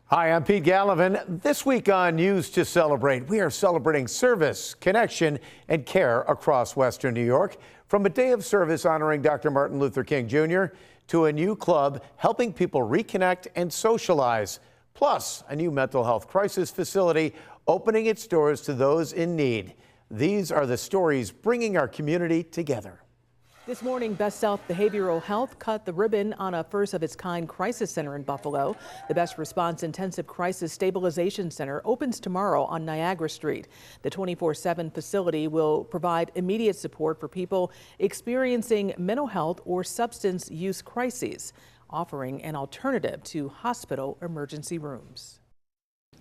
Hi, I'm Pete Gallivan. This week on News to Celebrate, we are celebrating service, connection, and care across Western New York. From a day of service honoring Dr. Martin Luther King Jr. to a new club helping people reconnect and socialize, plus a new mental health crisis facility opening its doors to those in need. These are the stories bringing our community together. This morning, Best South Behavioral Health cut the ribbon on a first-of-its-kind crisis center in Buffalo. The Best Response Intensive Crisis Stabilization Center opens tomorrow on Niagara Street. The 24/7 facility will provide immediate support for people experiencing mental health or substance use crises, offering an alternative to hospital emergency rooms.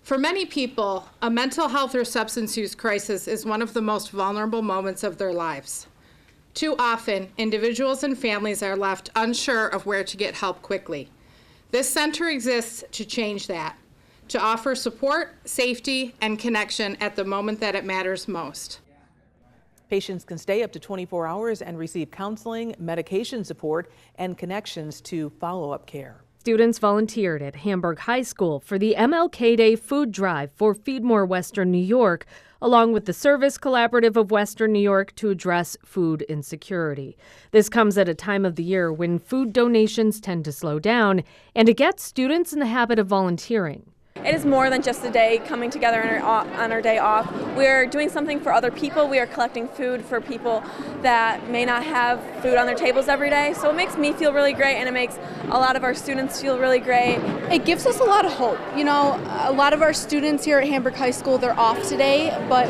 For many people, a mental health or substance use crisis is one of the most vulnerable moments of their lives. Too often, individuals and families are left unsure of where to get help quickly. This center exists to change that, to offer support, safety, and connection at the moment that it matters most. Patients can stay up to 24 hours and receive counseling, medication support, and connections to follow-up care. Students volunteered at Hamburg High School for the MLK Day food drive for Feed More Western New York, along with the Service Collaborative of Western New York to address food insecurity. This comes at a time of the year when food donations tend to slow down, and it gets students in the habit of volunteering. It is more than just a day coming together on our day off. We're doing something for other people. We are collecting food for people that may not have food on their tables every day. So it makes me feel really great, and it makes a lot of our students feel really great. It gives us a lot of hope. You know, a lot of our students here at Hamburg High School, they're off today, but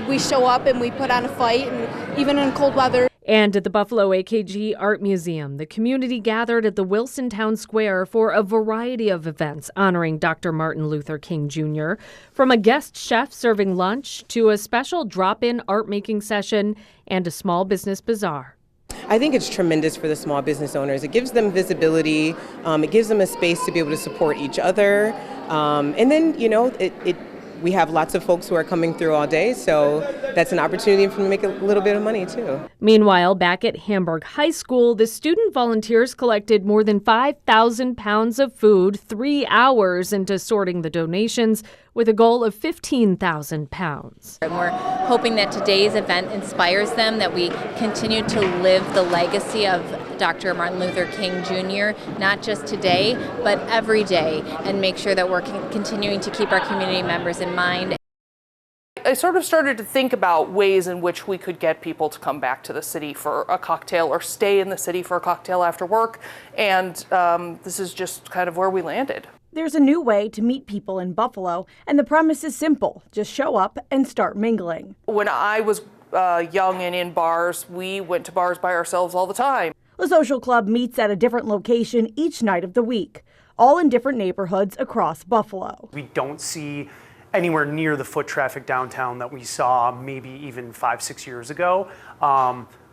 we show up and we put on a fight, and even in cold weather. And at the Buffalo AKG Art Museum, the community gathered at the Wilson Town Square for a variety of events honoring Dr. Martin Luther King Jr., from a guest chef serving lunch to a special drop-in art-making session and a small business bazaar. I think it's tremendous for the small business owners. It gives them visibility. It gives them a space to be able to support each other. And then, you know, we have lots of folks who are coming through all day, so that's an opportunity for them to make a little bit of money, too. Meanwhile, back at Hamburg High School, the student volunteers collected more than 5,000 pounds of food, 3 hours into sorting the donations, with a goal of 15,000 pounds. And we're hoping that today's event inspires them, that we continue to live the legacy of Dr. Martin Luther King Jr., not just today, but every day, and make sure that we're continuing to keep our community members in mind. I sort of started to think about ways in which we could get people to come back to the city for a cocktail or stay in the city for a cocktail after work, and this is just kind of where we landed. There's a new way to meet people in Buffalo, and the premise is simple. Just show up and start mingling. When I was young and in bars, we went to bars by ourselves all the time. The social club meets at a different location each night of the week, all in different neighborhoods across Buffalo. We don't see anywhere near the foot traffic downtown that we saw maybe even 5-6 years ago.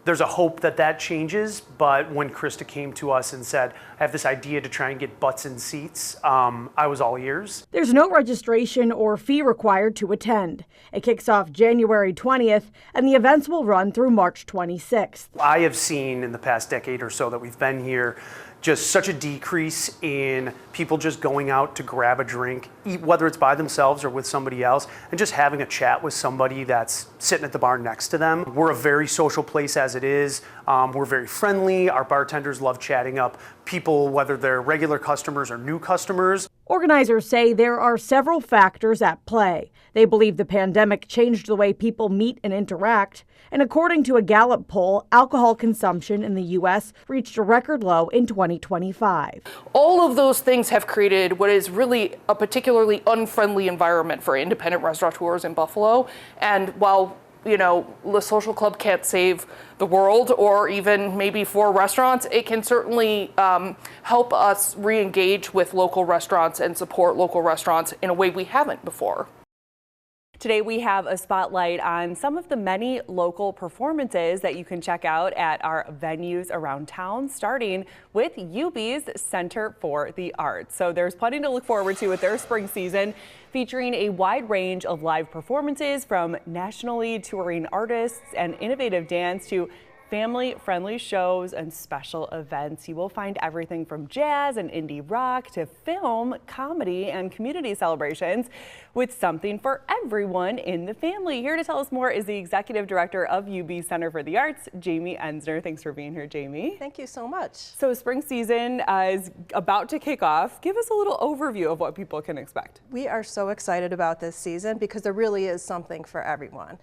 There's a hope that that changes, but when Krista came to us and said, I have this idea to try and get butts in seats, I was all ears. There's no registration or fee required to attend. It kicks off January 20th, and the events will run through March 26th. I have seen in the past decade or so that we've been here just such a decrease in people just going out to grab a drink, whether it's by themselves or with somebody else, and just having a chat with somebody that's sitting at the bar next to them. We're a very social place as it is. We're very friendly. Our bartenders love chatting up people, whether they're regular customers or new customers. Organizers say there are several factors at play. They believe the pandemic changed the way people meet and interact. And according to a Gallup poll, alcohol consumption in the U.S. reached a record low in 2025. All of those things have created what is really a particularly unfriendly environment for independent restaurateurs in Buffalo. And while, you know, the social club can't save the world or even maybe for restaurants, it can certainly help us re-engage with local restaurants and support local restaurants in a way we haven't before. Today we have a spotlight on some of the many local performances that you can check out at our venues around town, starting with UB's Center for the Arts. So there's plenty to look forward to with their spring season, featuring a wide range of live performances from nationally touring artists and innovative dance to family-friendly shows and special events. You will find everything from jazz and indie rock to film, comedy, and community celebrations with something for everyone in the family. Here to tell us more is the Executive Director of UB Center for the Arts, Jamie Ensner. Thanks for being here, Jamie. Thank you so much. So spring season is about to kick off. Give us a little overview of what people can expect. We are so excited about this season because there really is something for everyone.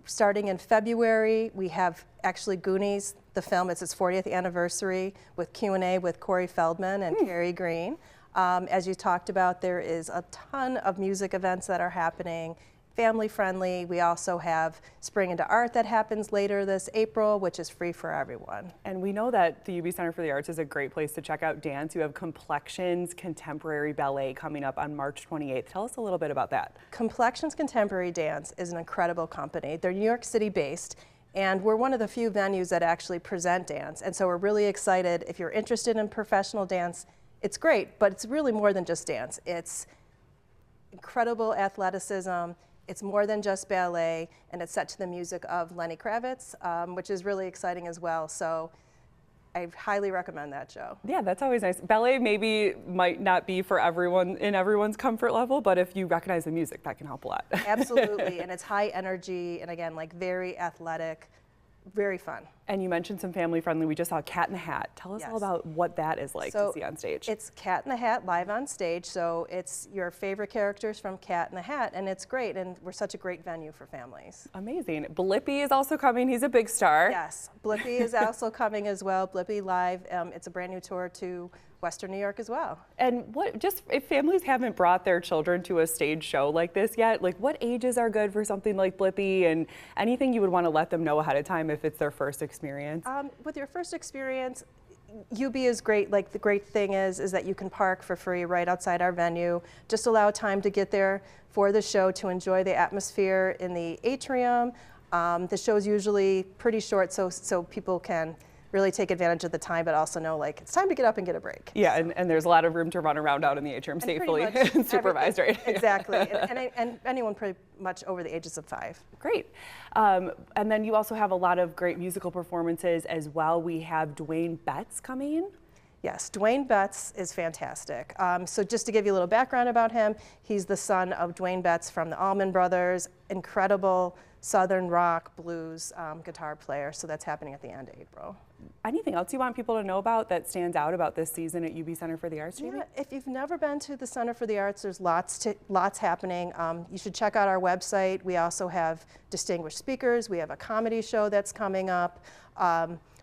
Starting in February, we have actually Goonies, the film. It's its 40th anniversary with Q&A with Corey Feldman and Carrie Green. As you talked about, there is a ton of music events that are happening, family friendly. We also have Spring into Art that happens later this April, which is free for everyone. And we know that the UB Center for the Arts is a great place to check out dance. You have Complexions Contemporary Ballet coming up on March 28th. Tell us a little bit about that. Complexions Contemporary Dance is an incredible company. They're New York City based, and we're one of the few venues that actually present dance. And so we're really excited. If you're interested in professional dance, it's great, but it's really more than just dance. It's incredible athleticism. It's more than just ballet, and it's set to the music of Lenny Kravitz, which is really exciting as well. So I highly recommend that show. Yeah, that's always nice. Ballet might not be for everyone in everyone's comfort level, but if you recognize the music, that can help a lot. Absolutely, and it's high energy, and again, like very athletic, very fun. And you mentioned some family friendly. We just saw Cat in the Hat. Tell us all about what that is like to see on stage. It's Cat in the Hat live on stage, so it's your favorite characters from Cat in the Hat, and it's great, and we're such a great venue for families. Amazing. Blippy is also coming. He's a big star. Yes, Blippy is also coming as well. Blippy Live, it's a brand new tour to Western New York as well. And if families haven't brought their children to a stage show like this yet, like what ages are good for something like Blippy, and anything you would want to let them know ahead of time if it's their first experience? With your first experience, UB is great. Like the great thing is that you can park for free right outside our venue. Just allow time to get there for the show to enjoy the atmosphere in the atrium. The show is usually pretty short, so people can really take advantage of the time, but also know like it's time to get up and get a break. Yeah, and there's a lot of room to run around out in the atrium safely and supervised, right? Exactly, and anyone pretty much over the ages of 5. Great. And then you also have a lot of great musical performances as well. We have Dwayne Betts coming. Yes, Dwayne Betts is fantastic. So just to give you a little background about him, he's the son of Dwayne Betts from the Allman Brothers, incredible Southern rock, blues guitar player. So that's happening at the end of April. Anything else you want people to know about that stands out about this season at UB Center for the Arts, Jamie? Yeah, if you've never been to the Center for the Arts, there's lots happening. You should check out our website. We also have distinguished speakers. We have a comedy show that's coming up.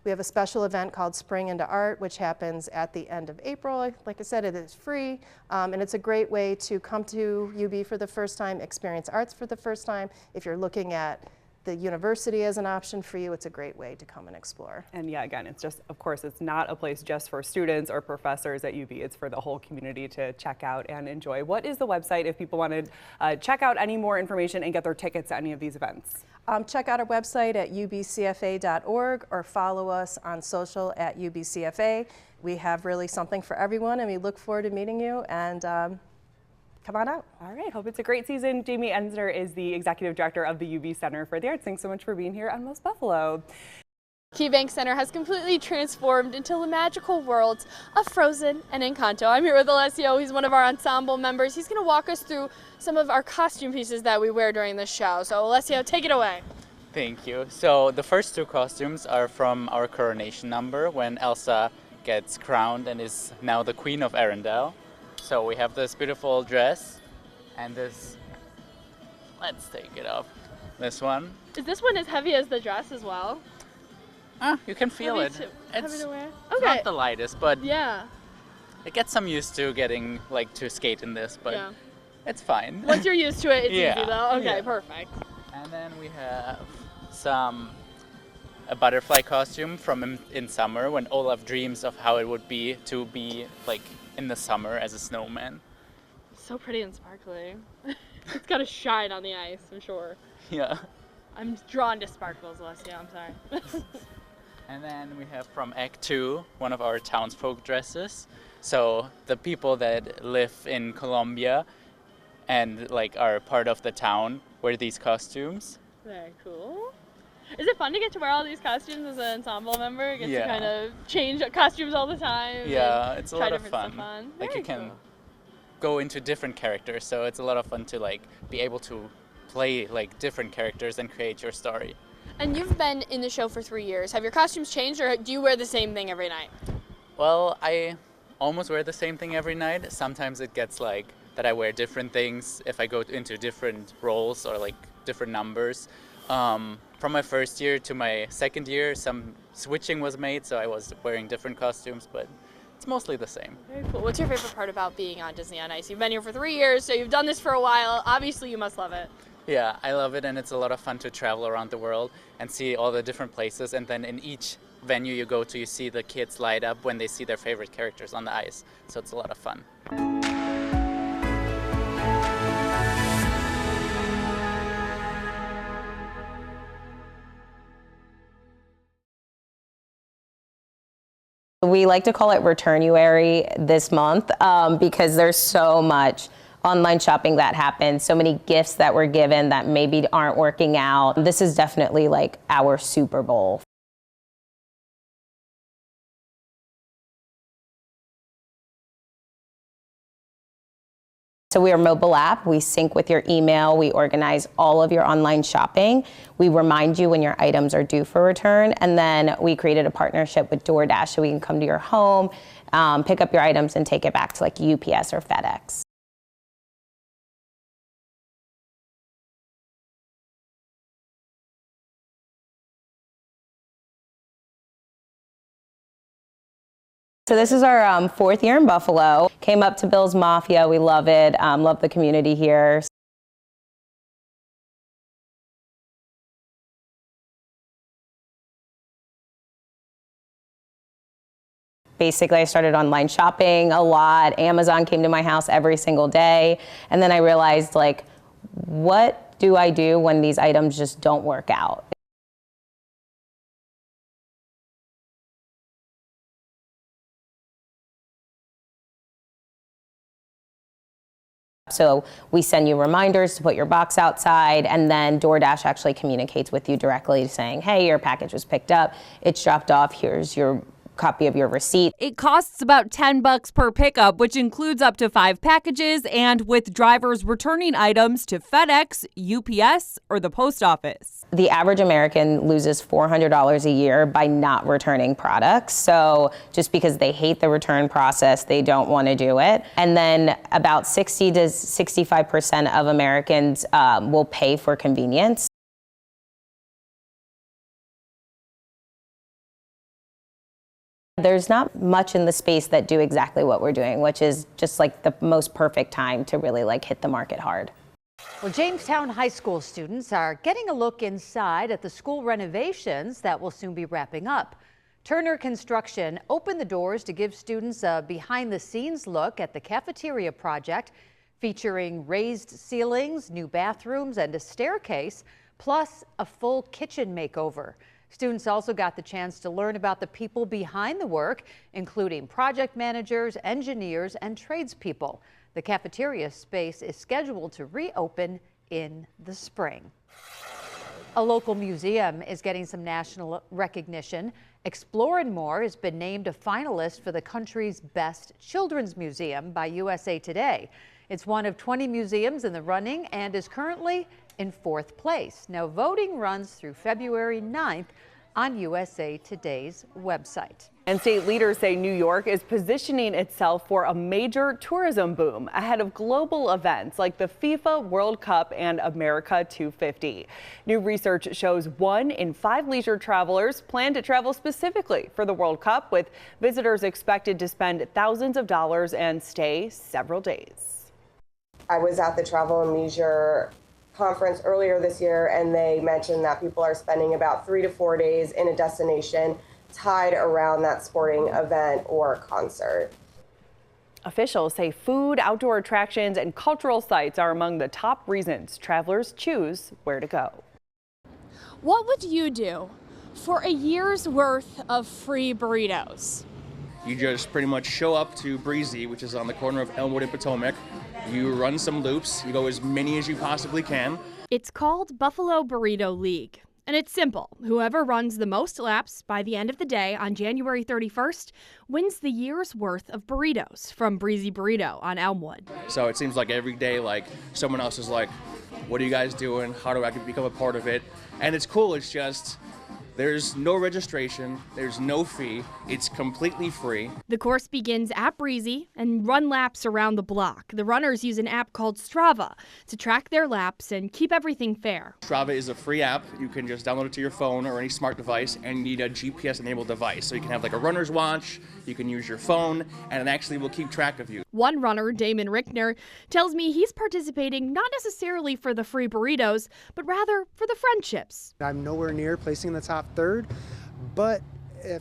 We have a special event called Spring into Art, which happens at the end of April. Like I said, it is free, and it's a great way to come to UB for the first time, experience arts for the first time. If you're looking at the university as an option for you, it's a great way to come and explore. And yeah, again, it's just, of course, it's not a place just for students or professors at UB. It's for the whole community to check out and enjoy. What is the website if people want to check out any more information and get their tickets to any of these events? Check out our website at ubcfa.org or follow us on social at ubcfa. We have really something for everyone, and we look forward to meeting you, and come on out. All right, hope it's a great season. Jamie Ensner is the Executive Director of the UB Center for the Arts. Thanks so much for being here on Most Buffalo. KeyBank Center has completely transformed into the magical worlds of Frozen and Encanto. I'm here with Alessio. He's one of our ensemble members. He's going to walk us through some of our costume pieces that we wear during the show. So Alessio, take it away. Thank you. So the first 2 costumes are from our coronation number when Elsa gets crowned and is now the Queen of Arendelle. So we have this beautiful dress and this, let's take it off, this one. Is this one as heavy as the dress as well? You can feel it. Heavy to wear? It's not the lightest, but yeah, it gets some used to getting to skate in this, but it's fine. Once you're used to it, it's easy though. Okay, perfect. And then we have a butterfly costume from in summer when Olaf dreams of how it would be to be like in the summer as a snowman. So pretty and sparkly. It's got to shine on the ice, I'm sure. Yeah. I'm drawn to sparkles, Alessio, I'm sorry. And then we have from Act 2, one of our townsfolk dresses. So the people that live in Colombia and like are part of the town wear these costumes. Very cool. Is it fun to get to wear all these costumes as an ensemble member? Get to Yeah. kind of change costumes all the time? Yeah, and it's a try lot of different fun. stuff on? Like Very you can cool. go into different characters, so it's a lot of fun to like be able to play like different characters and create your story. And you've been in the show for 3 years. Have your costumes changed, or do you wear the same thing every night? Well, I almost wear the same thing every night. Sometimes it gets like that I wear different things if I go into different roles or like different numbers. From my first year to my second year, some switching was made, so I was wearing different costumes, but it's mostly the same. Very cool. What's your favorite part about being on Disney on Ice? You've been here for 3 years, so you've done this for a while. Obviously, you must love it. Yeah, I love it, and it's a lot of fun to travel around the world and see all the different places, and then in each venue you go to, you see the kids light up when they see their favorite characters on the ice, so it's a lot of fun. We like to call it Returnuary this month because there's so much online shopping that happens, so many gifts that were given that maybe aren't working out. This is definitely like our Super Bowl. So we are a mobile app. We sync with your email. We organize all of your online shopping. We remind you when your items are due for return. And then we created a partnership with DoorDash so we can come to your home, pick up your items and take it back to like UPS or FedEx. So this is our fourth year in Buffalo. Came up to Bill's Mafia. We love it. Love the community here. Basically, I started online shopping a lot. Amazon came to my house every single day. And then I realized, like, what do I do when these items just don't work out? So we send you reminders to put your box outside, and then DoorDash actually communicates with you directly saying, hey, your package was picked up, it's dropped off, here's your copy of your receipt. It costs about $10 per pickup, which includes up to 5 packages, and with drivers returning items to FedEx, UPS, or the post office. The average American loses $400 a year by not returning products. So just because they hate the return process, they don't want to do it. And then about 60 to 65% of Americans will pay for convenience. There's not much in the space that do exactly what we're doing, which is just like the most perfect time to really like hit the market hard. Well, Jamestown High School students are getting a look inside at the school renovations that will soon be wrapping up. Turner Construction opened the doors to give students a behind-the-scenes look at the cafeteria project, featuring raised ceilings, new bathrooms, and a staircase, plus a full kitchen makeover. Students also got the chance to learn about the people behind the work, including project managers, engineers, and tradespeople. The cafeteria space is scheduled to reopen in the spring. A local museum is getting some national recognition. Explore & More has been named a finalist for the country's best children's museum by USA Today. It's one of 20 museums in the running and is currently in 4th place. Now, voting runs through February 9th on USA Today's website. And state leaders say New York is positioning itself for a major tourism boom ahead of global events like the FIFA World Cup and America 250. New research shows 1 in 5 leisure travelers plan to travel specifically for the World Cup, with visitors expected to spend thousands of dollars and stay several days. I was at the Travel and Leisure conference earlier this year, and they mentioned that people are spending about 3 to 4 days in a destination tied around that sporting event or concert. Officials say food, outdoor attractions, and cultural sites are among the top reasons travelers choose where to go. What would you do for a year's worth of free burritos? You just pretty much show up to Breezy, which is on the corner of Elmwood and Potomac. You run some loops, you go as many as you possibly can. It's called Buffalo Burrito League. And it's simple. Whoever runs the most laps by the end of the day on January 31st wins the year's worth of burritos from Breezy Burrito on Elmwood. So it seems like every day, like someone else is like, what are you guys doing? How do I become a part of it? And it's cool. It's just, there's no registration, there's no fee, it's completely free. The course begins at Breezy and run laps around the block. The runners use an app called Strava to track their laps and keep everything fair. Strava is a free app. You can just download it to your phone or any smart device, and you need a GPS-enabled device. So you can have like a runner's watch, you can use your phone, and it actually will keep track of you. One runner, Damon Rickner, tells me he's participating not necessarily for the free burritos, but rather for the friendships. I'm nowhere near placing in the top third, but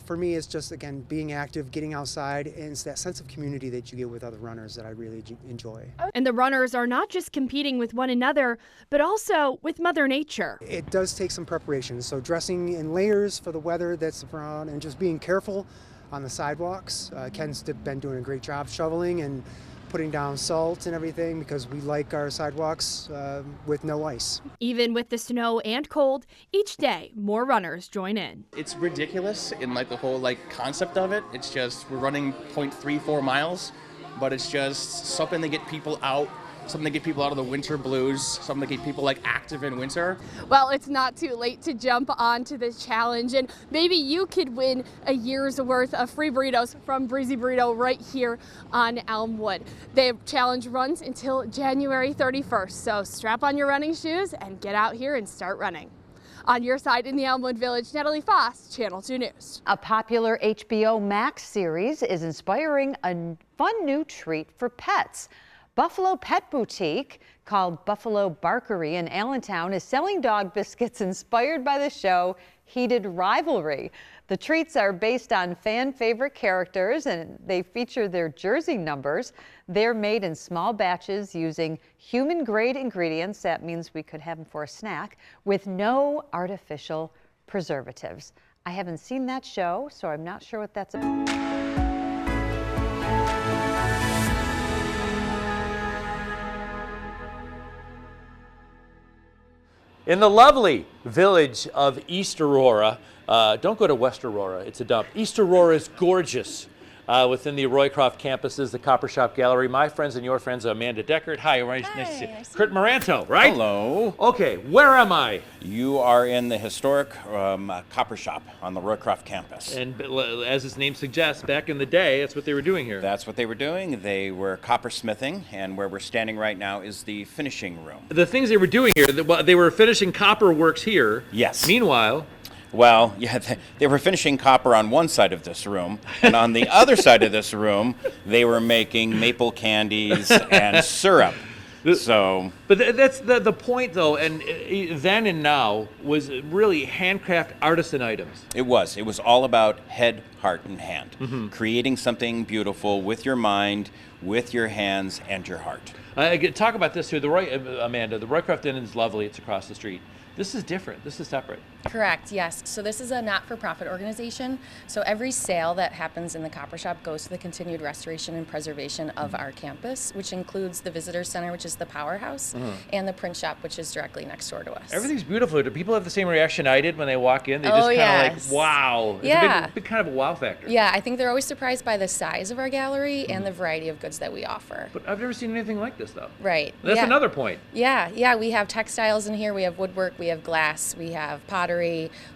for me, it's just, again, being active, getting outside, and it's that sense of community that you get with other runners that I really enjoy. And the runners are not just competing with one another, but also with Mother Nature. It does take some preparation, so dressing in layers for the weather that's around and just being careful on the sidewalks. Ken's been doing a great job shoveling and putting down salt and everything because we like our sidewalks with no ice. Even with the snow and cold, each day more runners join in. It's ridiculous in like the whole like concept of it. It's just we're running 0.34 miles, but it's just something to get people out, something to get people out of the winter blues, something to get people like active in winter. Well, it's not too late to jump onto this challenge, and maybe you could win a year's worth of free burritos from Breezy Burrito right here on Elmwood. The challenge runs until January 31st, so strap on your running shoes and get out here and start running. On your side in the Elmwood Village, Natalie Foss, Channel 2 News. A popular HBO Max series is inspiring a fun new treat for pets. Buffalo Pet Boutique, called Buffalo Barkery in Allentown, is selling dog biscuits inspired by the show Heated Rivalry. The treats are based on fan favorite characters and they feature their jersey numbers. They're made in small batches using human grade ingredients. That means we could have them for a snack with no artificial preservatives. I haven't seen that show, so I'm not sure what that's about. In the lovely village of East Aurora, don't go to West Aurora, it's a dump. East Aurora is gorgeous. Within the Roycroft campuses, the Copper Shop Gallery. My friends and your friends, Amanda Deckert. Hi, nice to see you. Kurt Moranto, right? Hello. Okay, where am I? You are in the historic Copper Shop on the Roycroft campus. And as its name suggests, back in the day, that's what they were doing here. That's what they were doing. They were coppersmithing, and where we're standing right now is the finishing room. The things they were doing here, they were finishing copper works here. Yes. Meanwhile, well, yeah, they were finishing copper on one side of this room, and on the other side of this room, they were making maple candies and syrup. But that's the point, though, and then and now was really handcraft artisan items. It was all about head, heart, and hand. Creating something beautiful with your mind, with your hands, and your heart. Talk about this too, Amanda. The Roycroft Inn is lovely. It's across the street. This is different. This is separate. Correct, yes. So this is a not-for-profit organization. So every sale that happens in the Copper Shop goes to the continued restoration and preservation of our campus, which includes the Visitor Center, which is the powerhouse, and the print shop, which is directly next door to us. Everything's beautiful. Do people have the same reaction I did when they walk in? They just kind of like, wow. It's a big kind of a wow factor. Yeah, I think they're always surprised by the size of our gallery and the variety of goods that we offer. But I've never seen anything like this, though. Right. That's another point. Yeah, we have textiles in here, we have woodwork, we have glass, we have pottery,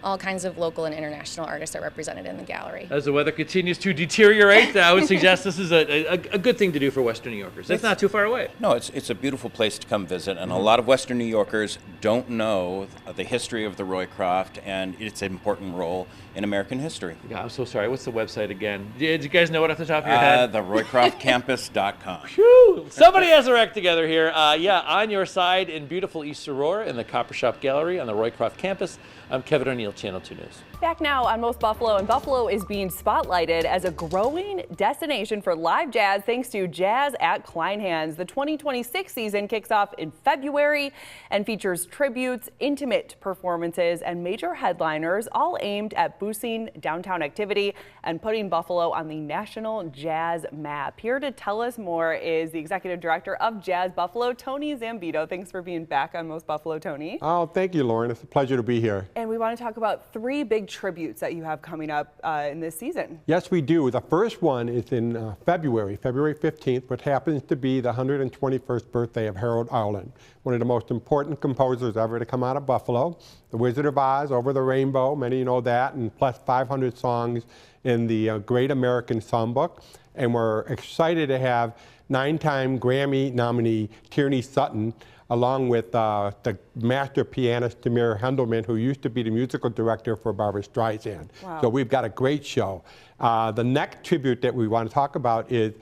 all kinds of local and international artists are represented in the gallery. As the weather continues to deteriorate, I would suggest this is a good thing to do for Western New Yorkers. It's not too far away. No, it's a beautiful place to come visit, and a lot of Western New Yorkers don't know the history of the Roycroft and its important role in American history. Yeah, I'm so sorry. What's the website again? Did you guys know it off the top of your head? TheRoycroftCampus.com. Phew! Somebody has their act together here. On your side in beautiful East Aurora in the Copper Shop Gallery on the Roycroft campus, I'm Kevin O'Neill, Channel 2 News. Back now on Most Buffalo, and Buffalo is being spotlighted as a growing destination for live jazz thanks to Jazz at Kleinhans. The 2026 season kicks off in February and features tributes, intimate performances, and major headliners, all aimed at boosting downtown activity and putting Buffalo on the national jazz map. Here to tell us more is the executive director of Jazz Buffalo, Tony Zambito. Thanks for being back on Most Buffalo, Tony. Oh, thank you, Lauren. It's a pleasure to be here. And we want to talk about 3 big tributes that you have coming up in this season. Yes, we do. The first one is in February 15th, which happens to be the 121st birthday of Harold Arlen, one of the most important composers ever to come out of Buffalo. The Wizard of Oz, Over the Rainbow, many know that, and plus 500 songs in the Great American Songbook. And we're excited to have 9-time Grammy nominee Tierney Sutton, along with the master pianist Tamir Hendelman, who used to be the musical director for Barbra Streisand. Wow. So we've got a great show. The next tribute that we want to talk about is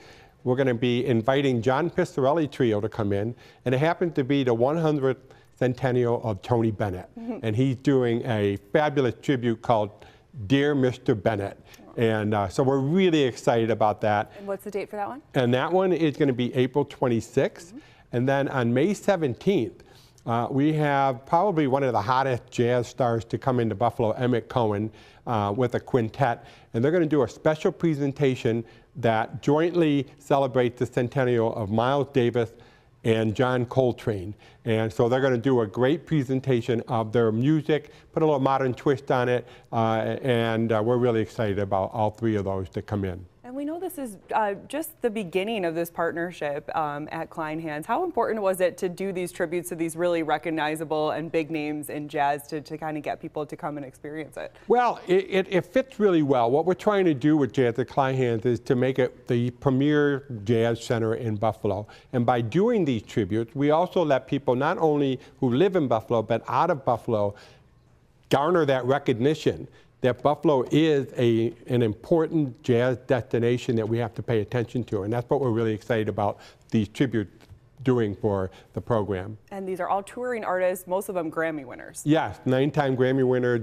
we're going to be inviting John Pissarelli Trio to come in, and it happens to be the 100th centennial of Tony Bennett. And he's doing a fabulous tribute called Dear Mr. Bennett. And so we're really excited about that. And what's the date for that one? And that one is going to be April 26th. And then on May 17th, we have probably one of the hottest jazz stars to come into Buffalo, Emmett Cohen, with a quintet. And they're going to do a special presentation that jointly celebrates the centennial of Miles Davis and John Coltrane. And so they're going to do a great presentation of their music, put a little modern twist on it, and we're really excited about all 3 of those to come in. And we know this is just the beginning of this partnership at Klein Hands. How important was it to do these tributes to these really recognizable and big names in jazz to kind of get people to come and experience it? Well, it fits really well. What we're trying to do with Jazz at Klein Hands is to make it the premier jazz center in Buffalo. And by doing these tributes, we also let people not only who live in Buffalo, but out of Buffalo, garner that recognition that Buffalo is an important jazz destination that we have to pay attention to. And that's what we're really excited about these tributes doing for the program. And these are all touring artists, most of them Grammy winners. Yes, 9-time Grammy winner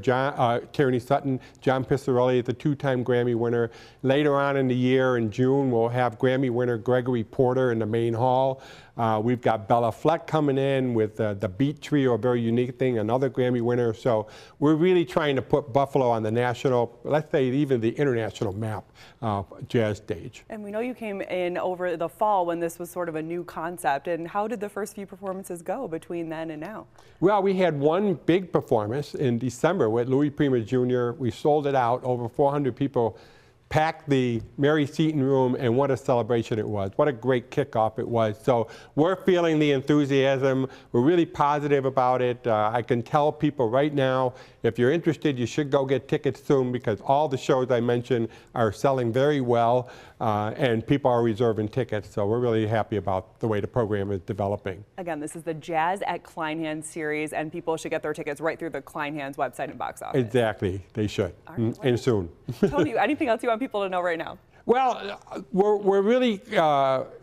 Tierney Sutton, John Pissarelli, the 2-time Grammy winner. Later on in the year, in June, we'll have Grammy winner Gregory Porter in the main hall. We've got Bella Fleck coming in with the Beat Trio, a very unique thing, another Grammy winner. So we're really trying to put Buffalo on the national, let's say even the international map jazz stage. And we know you came in over the fall when this was sort of a new concept. And how did the first few performances go between then and now? Well, we had one big performance in December with Louis Prima Jr. We sold it out. Over 400 people packed the Mary Seton room, and what a celebration it was. What a great kickoff it was. So we're feeling the enthusiasm. We're really positive about it. I can tell people right now, if you're interested, you should go get tickets soon, because all the shows I mentioned are selling very well, and people are reserving tickets. So we're really happy about the way the program is developing. Again, this is the Jazz at Klein Hands series, and people should get their tickets right through the Klein Hands website and box office. Exactly, they should, and soon. Tony, anything else you want people to know right now? Well, we're really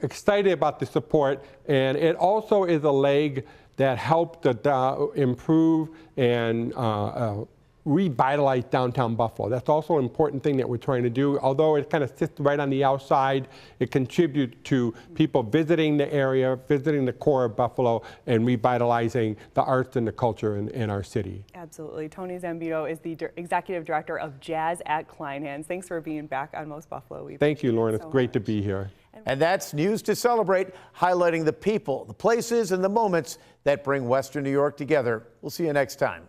excited about the support, and it also is a leg that helped to improve and revitalize downtown Buffalo. That's also an important thing that we're trying to do. Although it kind of sits right on the outside, it contributes to people visiting the area, visiting the core of Buffalo, and revitalizing the arts and the culture in our city. Absolutely. Tony Zambito is the Executive Director of Jazz at Klein Hands. Thanks for being back on Most Buffalo. Thank you, Lauren. It's great to be here. And that's News to Celebrate, highlighting the people, the places, and the moments that bring Western New York together. We'll see you next time.